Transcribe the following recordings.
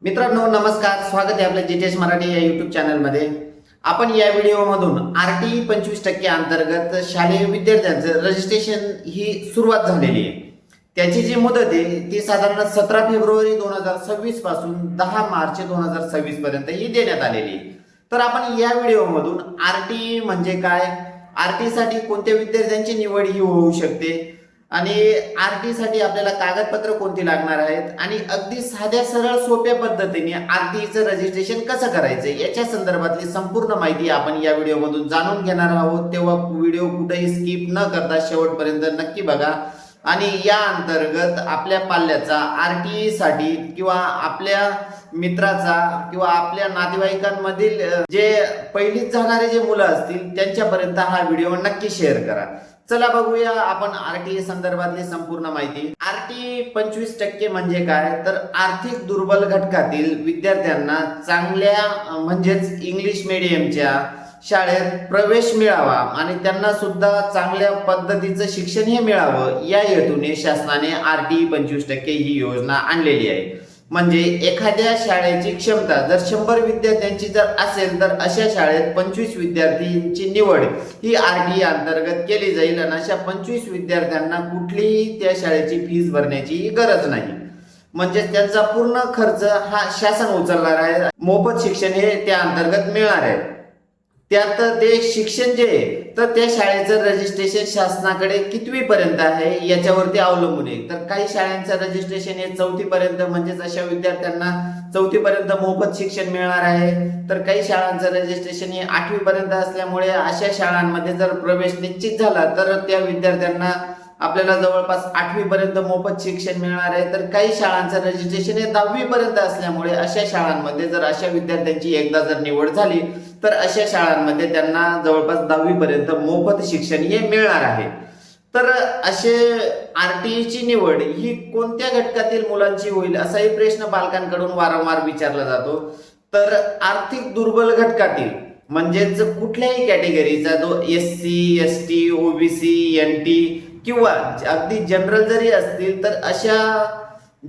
मित्रांनो नमस्कार, स्वागत आहे आपल्या जीटीएस मराठी या यूट्यूब चॅनलमध्ये। आपण या व्हिडिओमधून आरटी 25% अंतर्गत शालेय विद्यार्थ्यांचं रजिस्ट्रेशन ही सुरुवात झालेली आहे। त्याची जी मुदत आहे ती साधारण 17 फेब्रुवारी 2026 पासून 10 मार्च 2026 पर्यंत ही देण्यात आलेली आहे। तर आपण या व्हिडिओमधून आरटी म्हणजे काय, आरटी साठी कोणत्या विद्यार्थ्यांची निवड ही होऊ शकते आणि आरटी साठी आपल्याला कागदपत्र कोणती लागणार आहेत आणि अगदी साध्या सरळ सोप्या पद्धतीने आरटीचं रजिस्ट्रेशन कसं करायचं याच्या संदर्भातली संपूर्ण माहिती आपण या व्हिडिओमधून जाणून घेणार आहोत। तेव्हा व्हिडिओ कुठेही स्किप न करता शेवटपर्यंत नक्की बघा आणि या अंतर्गत आपल्या पाल्याचा आरटी साठी किंवा आपल्या मित्राचा किंवा आपल्या नातेवाईकांमधील जे पहिलीच जाणारे जे मुलं असतील त्यांच्यापर्यंत हा व्हिडिओ नक्की शेअर करा। चला बघूया आपण आरटी संदर्भातली संपूर्ण माहिती। आरटी 25% म्हणजे काय, तर आर्थिक दुर्बल घटकातील विद्यार्थ्यांना चांगल्या म्हणजेच इंग्लिश मीडियमच्या शाळेत प्रवेश मिळावा आणि त्यांना सुद्धा चांगल्या पद्धतीचं शिक्षण हे मिळावं या हेतूने शासनाने आरटी 25% ही योजना आणलेली आहे। म्हणजे एखाद्या शाळेची क्षमता जर 100 विद्यार्थ्यांची जर असेल तर अशा शाळेत 25 विद्यार्थ्यांची निवड ही आरटी अंतर्गत केली जाईल आणि अशा 25 विद्यार्थ्यांना कुठलीही त्या शाळेची फीस भरण्याची गरज नाही। म्हणजे त्यांचा पूर्ण खर्च हा शासन उचलणार आहे, मोफत शिक्षण हे त्या अंतर्गत मिळणार आहे। त्यात ते शिक्षण जे तर त्या शाळेचं रजिस्ट्रेशन शासनाकडे कितवी पर्यंत आहे याच्यावरती अवलंबून आहे। तर काही शाळांचं रजिस्ट्रेशन हे 4थी पर्यंत म्हणजेच अशा विद्यार्थ्यांना 4थी पर्यंत मोफत शिक्षण मिळणार आहे। तर काही शाळांचं रजिस्ट्रेशन हे 8वी पर्यंत असल्यामुळे अशा शाळांमध्ये जर प्रवेश निश्चित झाला तर त्या विद्यार्थ्यांना आपल्याला जवळपास 8वी पर्यंत मोफत शिक्षण मिळणार आहे। तर काही शाळांचं रजिस्ट्रेशन हे 10वी पर्यंत असल्यामुळे अशा शाळांमध्ये जर अशा विद्यार्थ्यांची एकदा जर निवड झाली तर अशा शाळांमध्ये त्यांना जवळपास 10वी पर्यंत मोफत शिक्षण हे मिळणार आहे। तर असे आरटीची निवड ही कोणत्या घटकातील मुलांची होईल असाही प्रश्न पालकांकडून वारंवार विचारला जातो। तर आर्थिक दुर्बल घटकातील म्हणजेच कुठल्याही कॅटेगरीचा जो एससी, एसटी, ओबीसी, एनटी किंवा अगदी जनरल जरी असतील तर अशा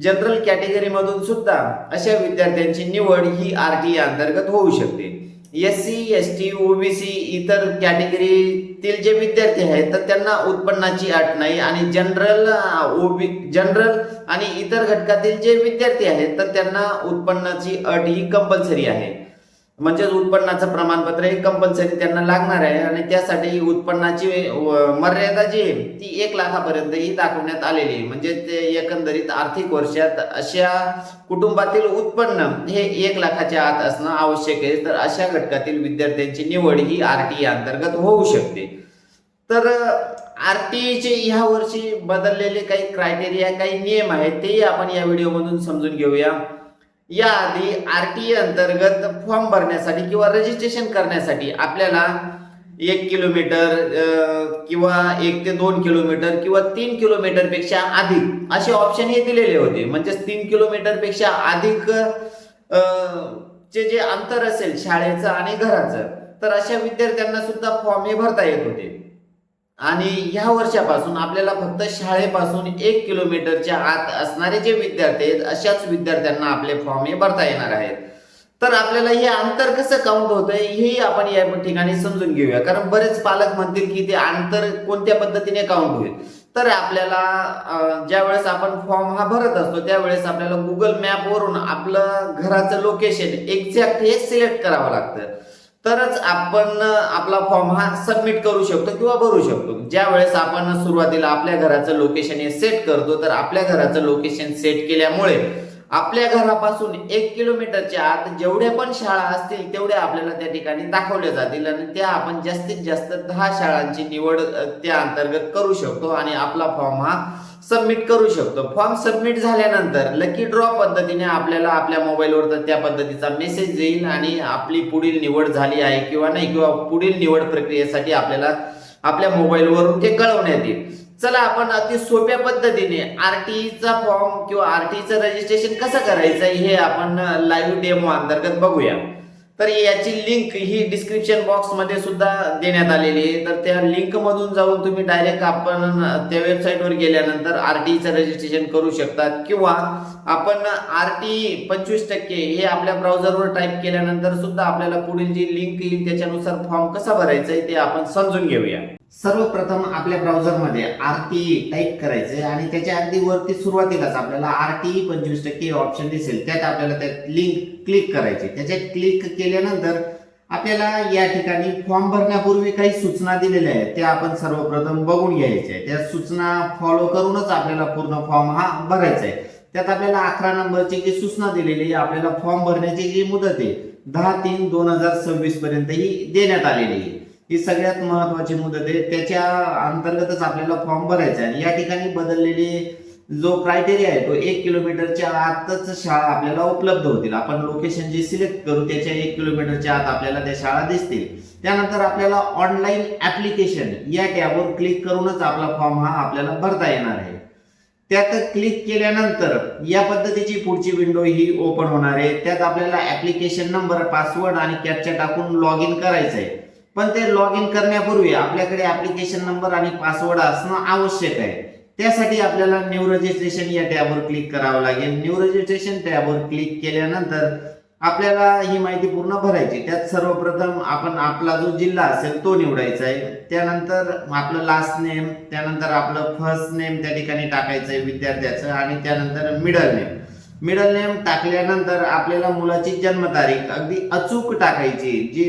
जनरल कॅटेगरी मधून सुद्धा अशा विद्यार्थ्यांची निवड ही आरटी अंतर्गत होऊ शकते। एससी, एसटी, ओबीसी इतर कॅटेगरीतील जे विद्यार्थी आहेत तर त्यांना उत्पन्नाची अट नाही आणि जनरल आणि इतर घटकातील जे विद्यार्थी आहेत तर त्यांना उत्पन्नाची अट ही कंपल्सरी आहे। म्हणजे उत्पन्नाचं प्रमाणपत्र हे कंपल्सरी त्यांना लागणार आहे आणि त्यासाठी उत्पन्नाची मर्यादा जी आहे ती 1 लाखापर्यंत ही दाखवण्यात आलेली आहे। म्हणजे ते एकंदरीत आर्थिक वर्षात अशा कुटुंबातील उत्पन्न हे 1 लाखाच्या आत असणं आवश्यक आहे। तर अशा घटकातील विद्यार्थ्यांची निवड ही आरटी अंतर्गत होऊ शकते। तर आरटीचे ह्या वर्षी बदललेले काही क्रायटेरिया, काही नियम आहेत ते आपण या व्हिडिओमधून समजून घेऊया। याआधी आरटी अंतर्गत फॉर्म भरण्यासाठी किंवा रजिस्ट्रेशन करण्यासाठी आपल्याला 1 किलोमीटर किंवा 1 ते 2 किलोमीटर किंवा 3 किलोमीटर पेक्षा अधिक असे ऑप्शन हे दिलेले होते। म्हणजे 3 किलोमीटर पेक्षा अधिक चे जे अंतर असेल शाळेचं आणि घराचं तर अशा विद्यार्थ्यांना सुद्धा फॉर्म हे भरता येत होते। आणि ह्या वर्षापासून आपल्याला फक्त शाळेपासून 1 किलोमीटरच्या आत असणारे जे विद्यार्थी आहेत अशाच विद्यार्थ्यांना आपले फॉर्म हे भरता येणार आहेत। तर आपल्याला हे अंतर कसं काउंट होतंय हेही आपण या ठिकाणी समजून घेऊया, कारण बरेच पालक म्हणतील की ते अंतर कोणत्या पद्धतीने काउंट होईल। तर आपल्याला ज्यावेळेस आपण फॉर्म हा भरत असतो त्यावेळेस आपल्याला गुगल मॅप वरून आपलं घराचं लोकेशन एक्झॅक्ट हे सिलेक्ट करावं लागतं, तरच आपण आपला फॉर्म हा सबमिट करू शकतो किंवा भरू शकतो। ज्या वेळेस आपण सुरुवातीला आपल्या घराचं लोकेशन हे सेट करतो तर आपल्या घराचं लोकेशन सेट केल्यामुळे आपल्या घरापासून 1 किलोमीटरच्या आत जेवढ्या पण शाळा असतील तेवढ्या आपल्याला त्या ठिकाणी दाखवल्या जातील आणि त्या आपण जास्तीत जास्त 10 शाळांची निवड त्या अंतर्गत करू शकतो आणि आपला फॉर्म हा सबमिट करू शकतो। फॉर्म सबमिट झाल्यानंतर लकी ड्रॉ पद्धतीने आपल्याला आपल्या मोबाईलवर त्या पद्धतीचा मेसेज येईल आणि आपली पुढील निवड झाली आहे किंवा नाही किंवा पुढील निवड प्रक्रियेसाठी आपल्याला आपल्या मोबाईलवरून ते कळवण्यात येईल। चला आपण अगदी सोप्या पद्धतीने आरटीचा फॉर्म किंवा आरटीचं रजिस्ट्रेशन कसं करायचं हे आपण लाईव्ह डेमो अंतर्गत बघूया। तर याची लिंक ही डिस्क्रिप्शन बॉक्स मध्ये सुद्धा देण्यात आलेली आहे. तर त्या लिंक मधून जाऊन तुम्ही डायरेक्ट आपण त्या वेबसाईटवर गेल्यानंतर आरटीईचं रजिस्ट्रेशन करू शकतात, किंवा आपण आरटी 25% हे आपल्या ब्राउझरवर टाईप केल्यानंतर सुद्धा आपल्याला पुढील जी लिंक येईल त्याच्यानुसार फॉर्म कसा भरायचा आहे ते आपण समजून घेऊया. सर्वप्रथम आपल्या ब्राउझरमध्ये आरटीई टाईप करायचे आणि त्याच्या अगदी वरती सुरुवातीलाच आपल्याला आरटीई 25% ऑप्शन दिसेल, त्यात आपल्याला त्या लिंक क्लिक करायची. त्याच्यात क्लिक केल्यानंतर आपल्याला या ठिकाणी फॉर्म भरण्यापूर्वी काही सूचना दिलेल्या आहेत, त्या आपण सर्वप्रथम बघून घ्यायच्या आहेत. त्या सूचना फॉलो करूनच आपल्याला पूर्ण फॉर्म हा भरायचा आहे. त्यात आपल्याला 11 नंबरची जी सूचना दिलेली आहे, आपल्याला फॉर्म भरण्याची जी मुदत आहे 10/3/2026 पर्यंत ही देण्यात आलेली आहे. ही सगळ्यात महत्वाची मुदत आहे, त्याच्या अंतर्गतच आपल्याला फॉर्म भरायचा आहे. या ठिकाणी बदललेली जो क्रायटेरिया आहे तो 1 किलोमीटरच्या आतच शाळा आपल्याला उपलब्ध होतील. आपण लोकेशन जे सिलेक्ट करू त्याच्या 1 किलोमीटरच्या आत आपल्याला त्या शाळा दिसतील. त्यानंतर आपल्याला ऑनलाईन ऍप्लिकेशन या टॅबवर क्लिक करूनच आपला फॉर्म हा आपल्याला भरता येणार आहे. त्यात क्लिक केल्यानंतर या पद्धतीची पुढची विंडो ही ओपन होणार आहे. त्यात आपल्याला ऍप्लिकेशन नंबर, पासवर्ड आणि कॅप्चा टाकून लॉग इन करायचं आहे. पण ते लॉग इन करण्यापूर्वी आपल्याकडे ऍप्लिकेशन नंबर आणि पासवर्ड असणं आवश्यक आहे. त्यासाठी आपल्याला न्यू रजिस्ट्रेशन या टॅबवर क्लिक करावं लागेल. न्यू रजिस्ट्रेशन टॅबवर क्लिक केल्यानंतर आपल्याला ही माहिती पूर्ण भरायची. त्यात सर्वप्रथम आपण आपला जो जिल्हा असेल तो निवडायचा आहे. त्यानंतर आपलं लास्ट नेम, त्यानंतर आपलं फर्स्ट नेम त्या ठिकाणी टाकायचं आहे विद्यार्थ्याचं, आणि त्यानंतर मिडल नेम. मिडल नेम टाकल्यानंतर आपल्याला मुलाची जन्मतारीख अगदी अचूक टाकायची, जी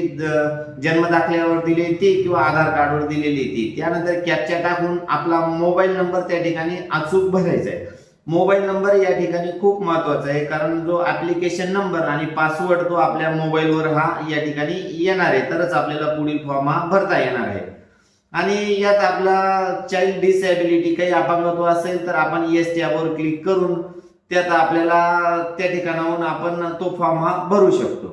जन्म दाखल्यावर दिलेली ती किंवा आधार कार्डवर दिलेली ती. त्यानंतर कॅप्चा टाकून आपला मोबाईल नंबर त्या ठिकाणी अचूक भरायचा आहे. मोबाईल नंबर या ठिकाणी खूप महत्वाचा आहे, कारण जो ऍप्लिकेशन नंबर आणि पासवर्ड तो आपल्या मोबाईलवर हा या ठिकाणी येणार आहे, तरच आपल्याला पुढील फॉर्म हा भरता येणार आहे. आणि यात आपला चाइल्ड डिसेबिलिटी काही अपंगत्व असेल तर आपण येस टॅबवर क्लिक करून त्यात आपल्याला त्या ठिकाणाहून आपण तो फॉर्म हा भरू शकतो.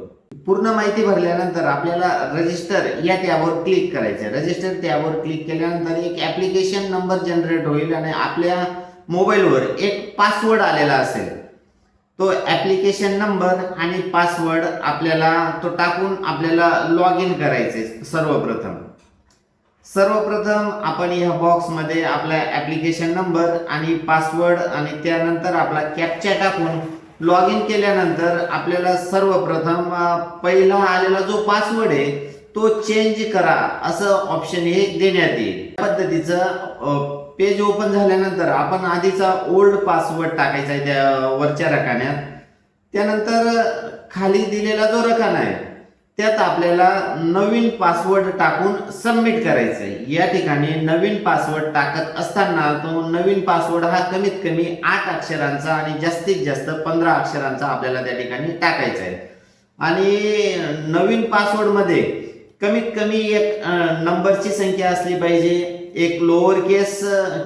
पूर्ण माहिती भरल्यानंतर आपल्याला रजिस्टर या टॅबवर क्लिक करायचं. रजिस्टर टॅबवर क्लिक केल्यानंतर एक ऍप्लिकेशन नंबर जनरेट होईल आणि आपल्या मोबाईलवर एक पासवर्ड आलेला असेल. तो ऍप्लिकेशन नंबर आणि पासवर्ड आपल्याला तो टाकून आपल्याला लॉग इन करायचे. सर्वप्रथम आपण या बॉक्समध्ये आपला ऍप्लिकेशन नंबर आणि पासवर्ड आणि त्यानंतर आपला कॅप्चा टाकून लॉग इन केल्यानंतर आपल्याला सर्वप्रथम पहिला आलेला जो पासवर्ड आहे तो चेंज करा असं ऑप्शन हे देण्यात येईल. या पद्धतीचं पेज ओपन झाल्यानंतर आपण आधीचा ओल्ड पासवर्ड टाकायचा आहे त्या वरच्या रकान्यात. त्यानंतर खाली दिलेला जो रकाना आहे त्यात आपल्याला नवीन पासवर्ड टाकून सबमिट करायचं आहे. या ठिकाणी नवीन पासवर्ड टाकत असताना तो नवीन पासवर्ड हा कमीत कमी 8 अक्षरांचा आणि जास्तीत जास्त 15 अक्षरांचा आपल्याला त्या ठिकाणी टाकायचा आहे. आणि नवीन पासवर्ड मध्ये कमीत कमी एक नंबरची संख्या असली पाहिजे, एक लोअर केस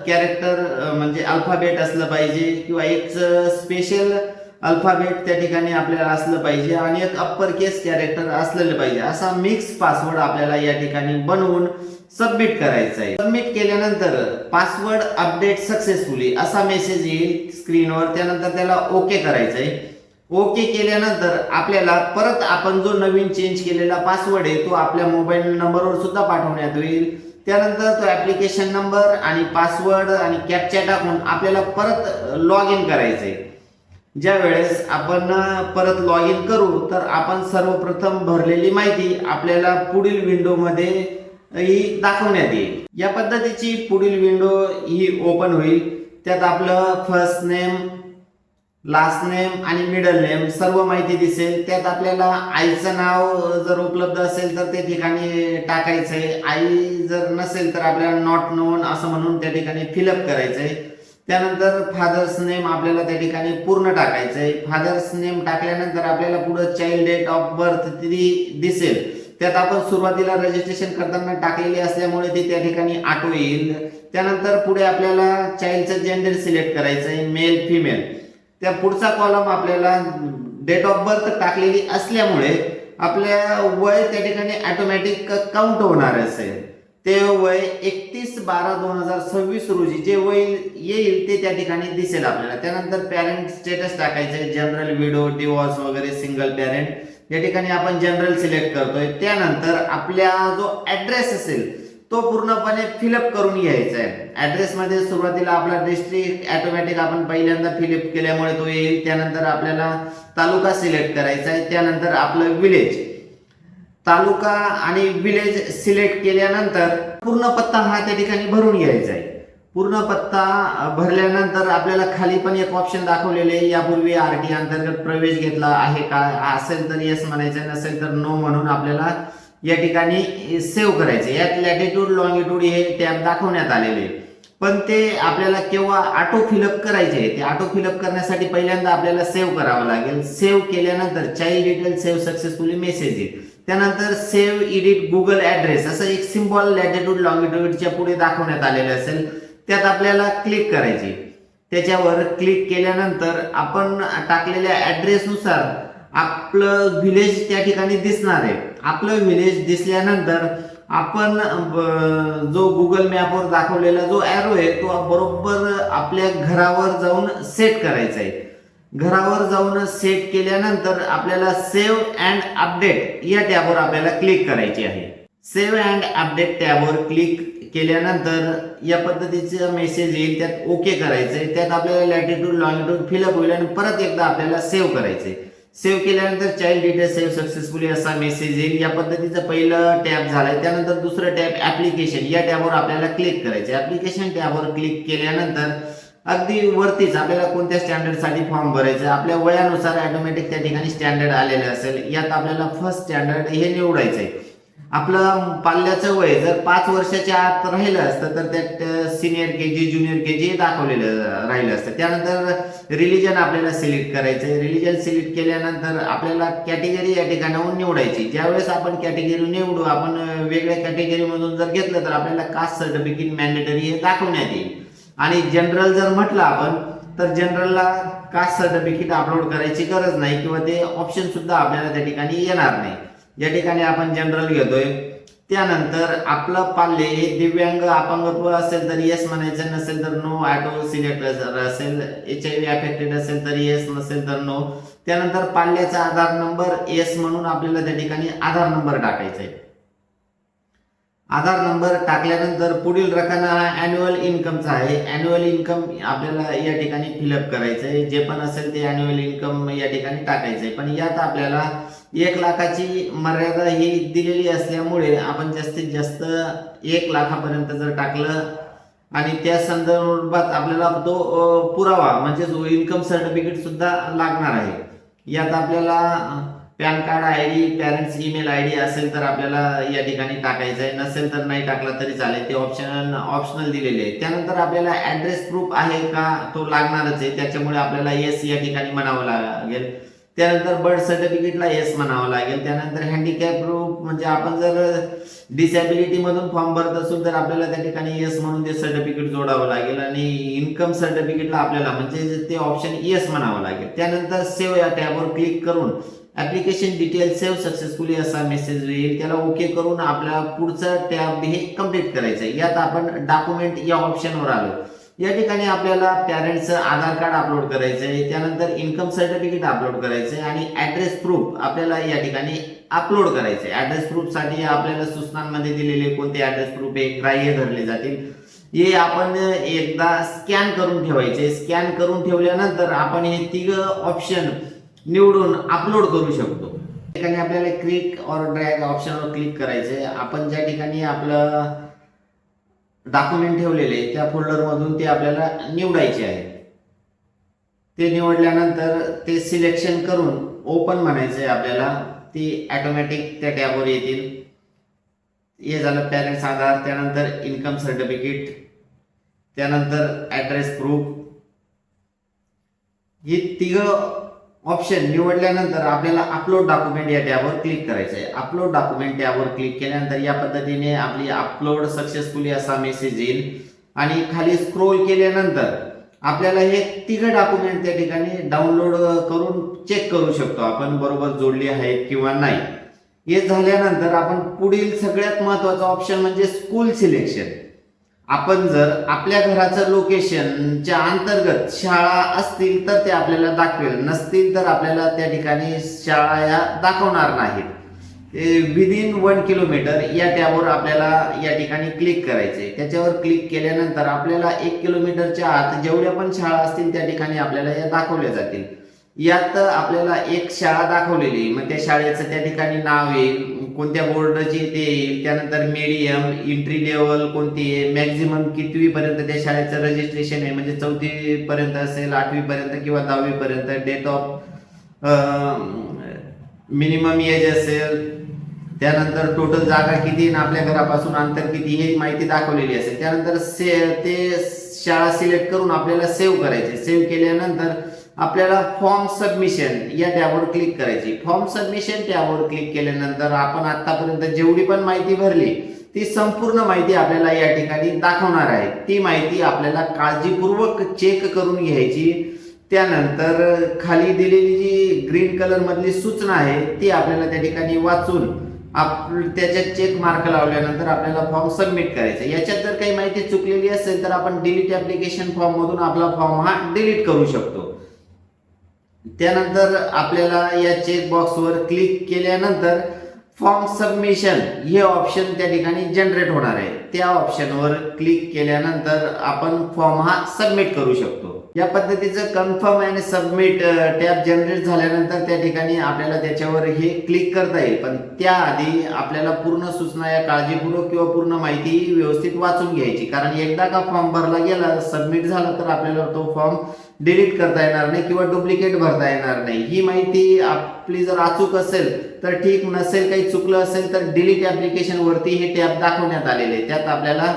कॅरेक्टर म्हणजे अल्फाबेट असलं पाहिजे, किंवा एक स्पेशल अल्फाबेट त्या ठिकाणी आपल्याला असलं पाहिजे, आणि एक अप्पर केस कॅरेक्टर असलेलं पाहिजे. असा मिक्स पासवर्ड आपल्याला या ठिकाणी बनवून सबमिट करायचा आहे. सबमिट केल्यानंतर पासवर्ड अपडेट सक्सेसफुली असा मेसेज येईल स्क्रीनवर. त्यानंतर त्याला ओके करायचं आहे. ओके केल्यानंतर आपल्याला परत आपण जो नवीन चेंज केलेला पासवर्ड आहे तो आपल्या मोबाईल नंबरवर सुद्धा पाठवण्यात येईल. त्यानंतर तो ऍप्लिकेशन नंबर आणि पासवर्ड आणि कॅप्चा टाकून आपल्याला परत लॉग इन करायचं आहे. ज्या वेळेस आपण परत लॉग इन करू तर आपण सर्वप्रथम भरलेली माहिती आपल्याला पुढील विंडोमध्ये ही दाखवण्यात येईल. या पद्धतीची पुढील विंडो ही ओपन होईल. त्यात आपलं फर्स्ट नेम, लास्ट नेम आणि मिडल नेम सर्व माहिती दिसेल. त्यात आपल्याला आईचं नाव जर उपलब्ध असेल तर ते ठिकाणी टाकायचंय. आई जर नसेल तर आपल्याला नॉट नोन असं म्हणून त्या ठिकाणी फिलअप करायचंय. त्यानंतर फादर्स नेम आपल्याला त्या ठिकाणी पूर्ण टाकायचंय. फादर्स नेम टाकल्यानंतर आपल्याला पुढे चाइल्ड डेट ऑफ बर्थ ती दिसेल. त्यात आपण सुरुवातीला रजिस्ट्रेशन करताना टाकलेली असल्यामुळे ती त्या ठिकाणी ऑटो येईल. त्यानंतर पुढे आपल्याला चाइल्डचं जेंडर सिलेक्ट करायचंय, मेल फिमेल. त्या पुढचा कॉलम आपल्याला डेट ऑफ बर्थ टाकलेली असल्यामुळे आपल्या वय त्या ठिकाणी ऑटोमॅटिक काउंट होणार असेल. ते वय 31/12/2026 रोजी जे वय येईल ते त्या ठिकाणी दिसेल आपल्याला. त्यानंतर पॅरेंट स्टेटस टाकायचंय, जनरल, विडो, डिवॉर्स वगैरे, सिंगल पॅरेंट या ठिकाणी आपण जनरल सिलेक्ट करतोय. त्यानंतर आपल्या जो ऍड्रेस असेल तो पूर्णपणे फिलअप करून घ्यायचा आहे. ऍड्रेस मध्ये सुरुवातीला आपला डिस्ट्रिक्ट ऑटोमॅटिक आपण पहिल्यांदा फिलअप केल्यामुळे तो येईल. त्यानंतर आपल्याला तालुका सिलेक्ट करायचा आहे. त्यानंतर आपलं विलेज, तालुका आणि विलेज सिलेक्ट केल्यानंतर पूर्ण पत्ता हा त्या ठिकाणी भरून घ्यायचा आहे. पूर्ण पत्ता भरल्यानंतर आपल्याला खाली पण एक ऑप्शन दाखवलेले आहे, यापूर्वी आरटी अंतर्गत प्रवेश घेतला आहे का, असेल तर येस म्हणायचं, नसेल तर नो म्हणून आपल्याला या ठिकाणी सेव्ह करायचे. यात लॅटिट्यूड लॉंगिट्यूड हे टॅब दाखवण्यात आलेले, पण ते आपल्याला केव्हा ऑटो फिलअप करायचे. ते ऑटो फिलअप करण्यासाठी पहिल्यांदा आपल्याला सेव्ह करावं लागेल. सेव्ह केल्यानंतर child detail save successfully message येईल. त्यानंतर सेव्ह एडिट गुगल ऍड्रेस असं एक सिम्बॉल लॅटिट्यूड लॉंगिट्यूडच्या पुढे दाखवण्यात आलेलं असेल, त्यात आपल्याला क्लिक करायची. त्याच्यावर क्लिक केल्यानंतर आपण टाकलेल्या ऍड्रेसनुसार आपलं विलेज त्या ठिकाणी दिसणार आहे. आपलं विलेज दिसल्यानंतर आपण जो गुगल मॅपवर दाखवलेला जो ॲरो आहे तो बरोबर आपल्या घरावर जाऊन सेट करायचा आहे. घरावर जाऊन सेट केल्यानंतर आपल्याला सेव्ह अँड अपडेट या टॅबवर आपल्याला क्लिक करायची आहे. सेव्ह अँड अपडेट टॅबवर क्लिक केल्यानंतर या पद्धतीचा मेसेज येईल, त्यात ओके करायचंय. त्यात आपल्याला लॅटिट्यूड लॉंगिट्यूड फिलअप होईल आणि परत एकदा आपल्याला सेव्ह करायचंय. सेव्ह केल्यानंतर चाइल्ड डिटेल सेव्ह सक्सेसफुली असा मेसेज येईल. या पद्धतीचं पहिलं टॅब झालंय. त्यानंतर दुसरं टॅब ऍप्लिकेशन, या टॅबवर आपल्याला क्लिक करायचं. ऍप्लिकेशन टॅबवर क्लिक केल्यानंतर अगदी वरतीच आपल्याला कोणत्या स्टँडर्ड साठी फॉर्म भरायचं, आपल्या वयानुसार ऑटोमॅटिक त्या ठिकाणी स्टँडर्ड आलेलं असेल. यात आपल्याला फर्स्ट स्टँडर्ड हे निवडायचंय. आपलं पाल्याचं वय जर 5 वर्षाच्या आत राहिलं असतं तर त्यात सिनियर केजी ज्युनियर केजी दाखवलेलं राहिलं असतं. त्यानंतर रिलिजन आपल्याला सिलेक्ट करायचंय. रिलिजन सिलेक्ट केल्यानंतर आपल्याला कॅटेगरी या ठिकाणाहून निवडायची. ज्यावेळेस आपण कॅटेगरी निवडू, आपण वेगळ्या कॅटेगरीमधून जर घेतलं तर आपल्याला कास्ट सर्टिफिकेट मॅन्डेटरी हे दाखवण्यात येईल. आणि जनरल जर म्हटलं आपण तर जनरलला कास्ट सर्टिफिकेट अपलोड करायची गरज नाही किंवा ते ऑप्शन सुद्धा आपल्याला त्या ठिकाणी येणार नाही. या ठिकाणी आपण जनरल घेतोय. त्यानंतर आपलं पाल्य हे दिव्यांग अपंगत्व असेल तर येस म्हणायचं, नसेल तर नो. ऑटो सिलेक्ट असेल, HIV अफेक्टेड असेल तर येस, नसेल तर नो. त्यानंतर पाल्याचा आधार नंबर येस म्हणून आपल्याला त्या ठिकाणी आधार नंबर टाकायचा आहे. आधार नंबर टाकल्यानंतर पुढील रकाना हा अॅन्युअल इन्कमचा आहे. अॅन्युअल इन्कम आपल्याला या ठिकाणी फिलअप करायचं आहे. जे पण असेल ते अॅन्युअल इन्कम या ठिकाणी टाकायचं आहे. पण यात आपल्याला 1 लाखाची मर्यादा ही दिलेली असल्यामुळे आपण जास्तीत जास्त 1 लाखापर्यंत जर टाकलं आणि त्या संदर्भात आपल्याला तो पुरावा म्हणजे इन्कम सर्टिफिकेट सुद्धा लागणार आहे. यात आपल्याला pan card ID, parents email ID असेल तर आपल्याला या ठिकाणी टाकायचं आहे, नसेल तर नाही टाकला तरी चालेल, ते ऑप्शनल दिलेले आहे. त्यानंतर आपल्याला ऍड्रेस प्रूफ आहे का तो लागणारच आहे, त्याच्यामुळे आपल्याला येस या ठिकाणी म्हणावं लागेल. त्यानंतर बर्थ सर्टिफिकेटला येस म्हणावं लागेल. त्यानंतर हँडिकॅप प्रूफ म्हणजे आपण जर डिसॅबिलिटी मधून फॉर्म भरत असू तर आपल्याला त्या ठिकाणी येस म्हणून ते सर्टिफिकेट जोडावं लागेल. आणि इन्कम सर्टिफिकेटला आपल्याला म्हणजे ते ऑप्शन येस म्हणावं लागेल. त्यानंतर सेव्ह या टॅबवर क्लिक करून ऍप्लिकेशन डिटेल सेव्ह सक्सेसफुली असा मेसेज येईल. त्याला ओके करून आपला पुढचा टॅब हे कम्प्लीट करायचं आहे. यात आपण डॉक्युमेंट या ऑप्शनवर आलो. या ठिकाणी आपल्याला पॅरेंट्सचं आधार कार्ड अपलोड करायचं आहे. त्यानंतर इन्कम सर्टिफिकेट अपलोड करायचं आहे आणि ऍड्रेस प्रूफ आपल्याला या ठिकाणी अपलोड करायचं आहे. ऍड्रेस प्रूफसाठी आपल्याला सूचनांमध्ये दिलेले कोणते ऍड्रेस प्रूफ हे ग्राह्य धरले जातील हे आपण एकदा स्कॅन करून ठेवायचे. स्कॅन करून ठेवल्यानंतर आपण हे 3 ऑप्शन निवडून अपलोड करू शकतो. त्या ठिकाणी आपल्याला क्लिक और ड्रॅग ऑप्शनवर क्लिक करायचे. आपण ज्या ठिकाणी आपलं डॉक्युमेंट ठेवलेले त्या फोल्डर मधून ते आपल्याला निवडायचे आहे. ते निवडल्यानंतर ते सिलेक्शन करून ओपन म्हणायचंय आपल्याला. ती ऑटोमॅटिक त्या टॅबवर येतील. हे झालं पॅरेंट्स आधार, त्यानंतर इन्कम सर्टिफिकेट, त्यानंतर ऍड्रेस प्रूफ. ही 3 ऑप्शन निवडल्यानंतर आपल्याला अपलोड डॉक्युमेंट या टॅबवर क्लिक करायचं आहे. अपलोड डॉक्युमेंट टॅबवर क्लिक केल्यानंतर या पद्धतीने आपली अपलोड सक्सेसफुली असा मेसेज येईल. आणि खाली स्क्रोल केल्यानंतर आपल्याला हे 3 डॉक्युमेंट त्या ठिकाणी डाउनलोड करून चेक करू शकतो आपण बरोबर जोडली आहेत किंवा नाही. हे झाल्यानंतर आपण पुढील सगळ्यात महत्त्वाचा ऑप्शन म्हणजे स्कूल सिलेक्शन. आपण जर आपल्या घराचं लोकेशनच्या अंतर्गत शाळा असतील तर ते आपल्याला दाखवेल, नसतील तर आपल्याला त्या ठिकाणी शाळा या दाखवणार नाहीत. विदिन 1 किलोमीटर या टॅबवर आपल्याला या ठिकाणी क्लिक करायचे. त्याच्यावर क्लिक केल्यानंतर आपल्याला 1 किलोमीटरच्या आत जेवढ्या पण शाळा असतील त्या ठिकाणी आपल्याला या दाखवल्या जातील. यात आपल्याला एक शाळा दाखवलेली, मग त्या शाळेचं त्या ठिकाणी नाव येईल, कोणत्या बोर्डाची ते येईल, त्यानंतर मीडियम, एंट्री लेवल कोणती आहे, मॅक्झिमम कितवी पर्यंत त्या शाळेचं रजिस्ट्रेशन आहे, म्हणजे 4थी पर्यंत असेल, 8वी पर्यंत किंवा 10वी पर्यंत, डेट ऑफ मिनिमम एज असेल, त्यानंतर टोटल जागा किती आणि आपल्या घरापासून अंतर किती हे माहिती दाखवलेली असेल. त्यानंतर ते शाळा सिलेक्ट करून आपल्याला सेव्ह करायचे. सेव्ह केल्यानंतर आपल्याला फॉर्म सबमिशन या टॅबवर क्लिक करायची. फॉर्म सबमिशन टॅबवर क्लिक केल्यानंतर आपण आतापर्यंत जेवढी पण माहिती भरली ती संपूर्ण माहिती आपल्याला या ठिकाणी दाखवणार आहे. ती माहिती आपल्याला काळजीपूर्वक चेक करून घ्यायची. त्यानंतर खाली दिलेली जी ग्रीन कलर मधली सूचना आहे ती आपल्याला त्या ठिकाणी वाचून त्याच्यात चेक मार्क लावल्यानंतर आपल्याला फॉर्म सबमिट करायचा. याच्यात जर काही माहिती चुकलेली असेल तर आपण डिलीट ऍप्लिकेशन फॉर्म मधून आपला फॉर्म हा डिलीट करू शकतो. त्यानंतर आपल्याला या चेक बॉक्सवर क्लिक केल्यानंतर फॉर्म सबमिशन हे ऑप्शन त्या ठिकाणी जनरेट होणार आहे. त्या ऑप्शनवर क्लिक केल्यानंतर आपण फॉर्म हा सबमिट करू शकतो. या पद्धतीचं कन्फर्म आणि सबमिट टॅब जनरेट झाल्यानंतर त्या ठिकाणी आपल्याला त्याच्यावर हे क्लिक करता येईल. पण त्याआधी आपल्याला पूर्ण सूचना या काळजीपूर्वक किंवा पूर्ण माहिती व्यवस्थित वाचून घ्यायची, कारण एकदा का फॉर्म भरला गेला, सबमिट झाला, तर आपल्याला तो फॉर्म डिलीट करता येणार नाही किंवा डुप्लिकेट भरता येणार नाही. ही माहिती आपली जर अचूक असेल तर ठीक, नसेल काही चुकलं असेल तर डिलीट ऍप्लिकेशन वरती हे टॅब दाखवण्यात आलेले आहे. त्यात आपल्याला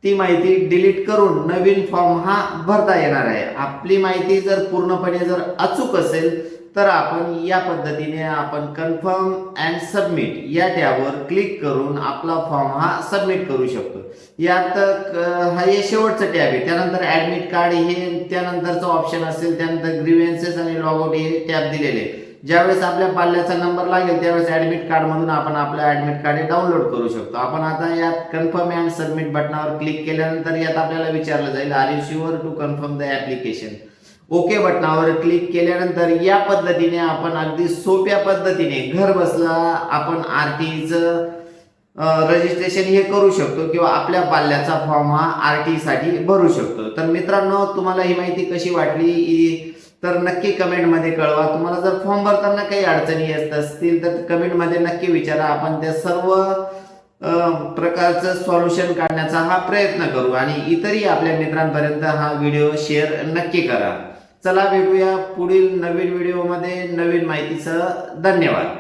ती माहिती डिलीट करून नवीन फॉर्म हा भरता येणार आहे. आपली माहिती जर पूर्णपणे जर अचूक असेल तर आपण या पद्धतीने आपण कन्फर्म अँड सबमिट या टॅबवर क्लिक करून आपला फॉर्म हा सबमिट करू शकतो. यात हा हे शेवटचं टॅब आहे. त्यानंतर ऍडमिट कार्ड हे त्यानंतरचं ऑप्शन असेल. त्यानंतर ग्रीव्हन्सेस आणि लॉगआउट हे टॅब दिलेले. ज्यावेळेस आपल्या पाल्याचा नंबर लागेल त्यावेळेस ऍडमिट कार्ड मधून आपण आपलं ऍडमिट कार्ड डाउनलोड करू शकतो. आपण आता यात कन्फर्म अँड सबमिट बटनावर क्लिक केल्यानंतर यात आपल्याला विचारलं जाईल, are you sure to confirm the application. Okay बटनावर क्लिक केल्यानंतर या पद्धतीने आपण अगदी सोप्या पद्धतीने घर बसला आपण आरटीचं रजिस्ट्रेशन हे करू शकतो किंवा आपल्या पाल्याचा फॉर्म हा आरटी साठी भरू शकतो. तर मित्रांनो, तुम्हाला ही माहिती कशी वाटली तर नक्की कमेंटमध्ये कळवा. तुम्हाला जर फॉर्म भरताना काही अडचणी येत असतील तर कमेंटमध्ये नक्की विचारा. आपण त्या सर्व प्रकारचं सॉल्युशन काढण्याचा हा प्रयत्न करू आणि इतरही आपल्या मित्रांपर्यंत हा व्हिडिओ शेअर नक्की करा. चला भेटूया पुढील नवीन व्हिडिओमध्ये नवीन माहितीसह. धन्यवाद.